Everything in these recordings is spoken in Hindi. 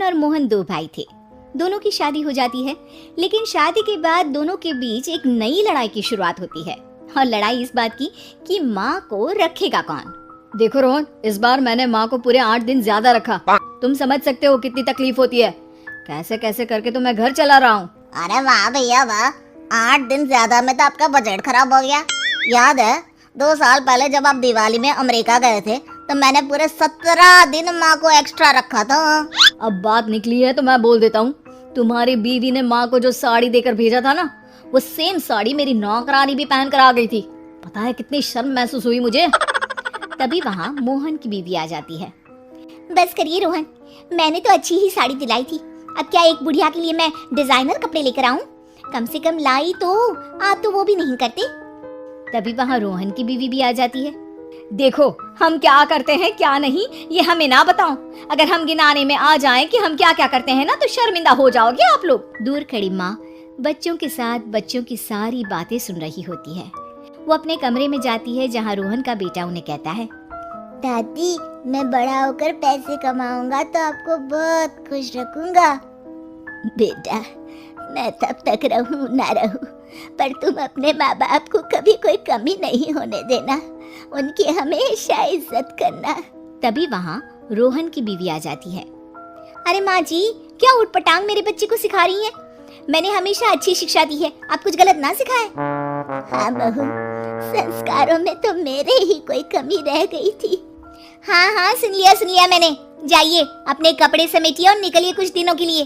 रोहन और मोहन दो भाई थे। दोनों की शादी हो जाती है, लेकिन शादी के बाद दोनों के बीच एक नई लड़ाई की शुरुआत होती है। और लड़ाई इस बात की कि माँ को रखेगा कौन। देखो रोहन, इस बार मैंने माँ को पूरे 8 दिन ज्यादा रखा। तुम समझ सकते हो कितनी तकलीफ होती है। कैसे कैसे करके तो मैं घर चला रहा हूँ। अरे वाह भैया वाह, 8 दिन ज्यादा में तो आपका बजट खराब हो गया। याद है 2 साल पहले जब आप दिवाली में अमेरिका गए थे तो मैंने पूरे 17 दिन माँ को एक्स्ट्रा रखा था। अब बात निकली है तो मैं बोल देता हूँ, तुम्हारी बीवी ने माँ को जो साड़ी देकर भेजा था ना, वो सेम साड़ी मेरी नौकरानी भी पहन कर आ गई थी। पता है कितनी शर्म महसूस हुई मुझे। तभी वहाँ मोहन की बीवी आ जाती है। बस करिए रोहन, मैंने तो अच्छी ही साड़ी दिलाई थी। अब क्या एक बुढ़िया के लिए मैं डिजाइनर कपड़े लेकर आऊं? कम से कम लाई तो, आप तो वो भी नहीं करते। तभी वहाँ रोहन की बीवी भी आ जाती है। देखो हम क्या करते हैं क्या नहीं, ये हमें ना बताओ। अगर हम गिनाने में आ जाएं कि हम क्या क्या करते हैं ना, तो शर्मिंदा हो जाओगे आप लोग। दूर खड़ी माँ बच्चों के साथ बच्चों की सारी बातें सुन रही होती है। वो अपने कमरे में जाती है जहाँ रोहन का बेटा उन्हें कहता है, दादी मैं बड़ा होकर पैसे कमाऊंगा तो आपको बहुत खुश रखूंगा। बेटा मैं तब तक रहूं ना रहूं, पर तुम अपने माँ बाप को कभी कोई कमी नहीं होने देना, उनकी हमेशा इज्जत करना। तभी वहाँ रोहन की बीवी आ जाती है। अरे माँ जी, क्या उटपटांग मेरे बच्चे को सिखा रही हैं? मैंने हमेशा अच्छी शिक्षा दी है, आप कुछ गलत ना सिखाए। हाँ बहू, संस्कारों में तो मेरे ही कोई कमी रह गई थी। हाँ हाँ सुन लिया मैंने। जाइए अपने कपड़े समेटिए और निकलिए कुछ दिनों के लिए।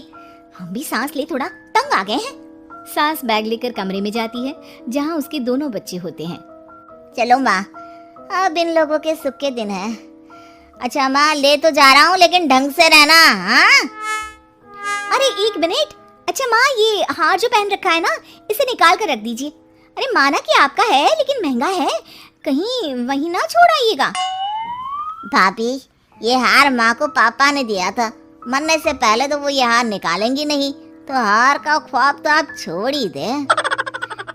हम भी सांस ले, थोड़ा तंग आ गए हैं। सास बैग लेकर कमरे में जाती है जहाँ उसके दोनों बच्चे होते हैं। चलो माँ, अब इन लोगों के सुख के दिन है। अच्छा माँ, ले तो जा रहा हूँ लेकिन ढंग से रहना। हाँ अरे 1 मिनट। अच्छा माँ, ये हार जो पहन रखा है ना, इसे निकाल कर रख दीजिए। अरे माना कि आपका है लेकिन महंगा है, कहीं वहीं ना छोड़ आइएगा। भाभी ये हार माँ को पापा ने दिया था, मरने से पहले तो वो ये हार निकालेंगी नहीं, तो हार का ख्वाब तो आप छोड़ ही दे।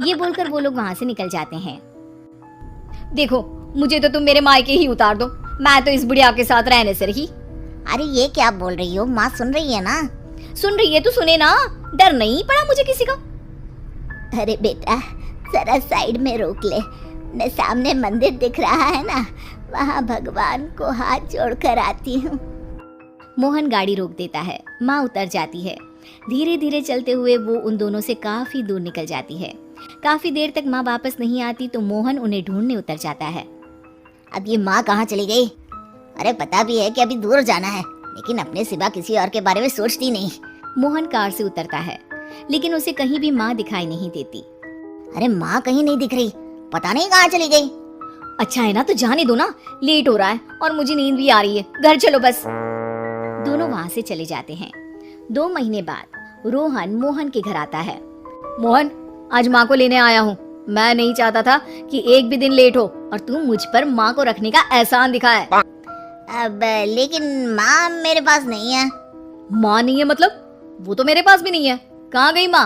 ये बोलकर वो लोग वहाँ से निकल जाते हैं। देखो मुझे तो तुम मेरे मायके ही उतार दो, मैं तो इस बुढ़िया के साथ रहने से रही। अरे ये क्या बोल रही हो, माँ सुन रही है ना? सुन रही है तो सुने ना, डर नहीं पड़ा मुझे किसी का। अरे बेटा जरा साइड में रोक ले, मैं सामने मंदिर दिख रहा है ना, वहाँ भगवान को हाथ जोड़कर आती हूँ। मोहन गाड़ी रोक देता है, माँ उतर जाती है। धीरे धीरे चलते हुए वो उन दोनों से काफी दूर निकल जाती है। काफी देर तक माँ वापस नहीं आती तो मोहन उन्हें ढूंढने उतर जाता है। अब ये माँ कहाँ चली गई? अरे पता भी है कि अभी दूर जाना है, लेकिन अपने सिवा किसी और के बारे में सोचती नहीं। मोहन कार से उतरता है, लेकिन उसे कहीं भी माँ दिखाई नहीं देती। अरे माँ कहीं नहीं दिख रही, पता नहीं कहाँ चली गई। अच्छा है ना, तो जाने दो ना, लेट हो रहा है और मुझे नींद भी आ रही है, घर चलो बस। दोनों वहाँ से चले जाते हैं। 2 महीने बाद रोहन मोहन के घर आता है। मोहन, आज माँ को लेने आया हूँ। मैं नहीं चाहता था कि एक भी दिन लेट हो और तू मुझ पर माँ को रखने का एहसान दिखाए। अब लेकिन माँ मेरे पास नहीं है। माँ नहीं है मतलब? वो तो मेरे पास भी नहीं है, कहाँ गई माँ?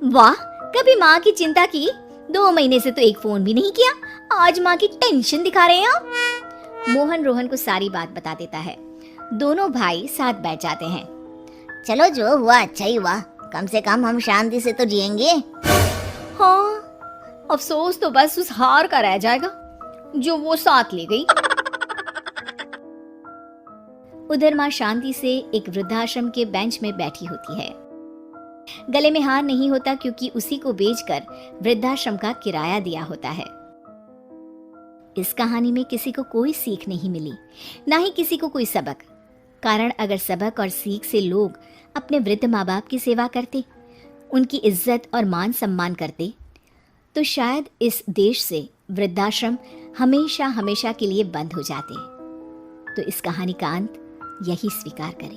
वाह, कभी माँ की चिंता की, 2 महीने से तो एक फोन भी नहीं किया, आज माँ की टेंशन दिखा रहे हैं आप। मोहन रोहन को सारी बात बता देता है। दोनों भाई साथ बैठ जाते हैं। चलो जो हुआ अच्छा ही हुआ, कम से कम हम शांति से तो जिएंगे। हाँ, अफसोस तो बस उस हार का रह जाएगा जो वो साथ ले गई। उधर माँ शांति से एक वृद्धाश्रम के बेंच में बैठी होती है। गले में हार नहीं होता क्योंकि उसी को बेचकर वृद्धाश्रम का किराया दिया होता है। इस कहानी में किसी को कोई सीख नहीं मिली, ना ही किसी को कोई सबक। कारण अगर सबक और सीख से लोग अपने वृद्ध माँ बाप की सेवा करते, उनकी इज्जत और मान सम्मान करते, तो शायद इस देश से वृद्धाश्रम हमेशा हमेशा के लिए बंद हो जाते। तो इस कहानी का अंत यही स्वीकार करें।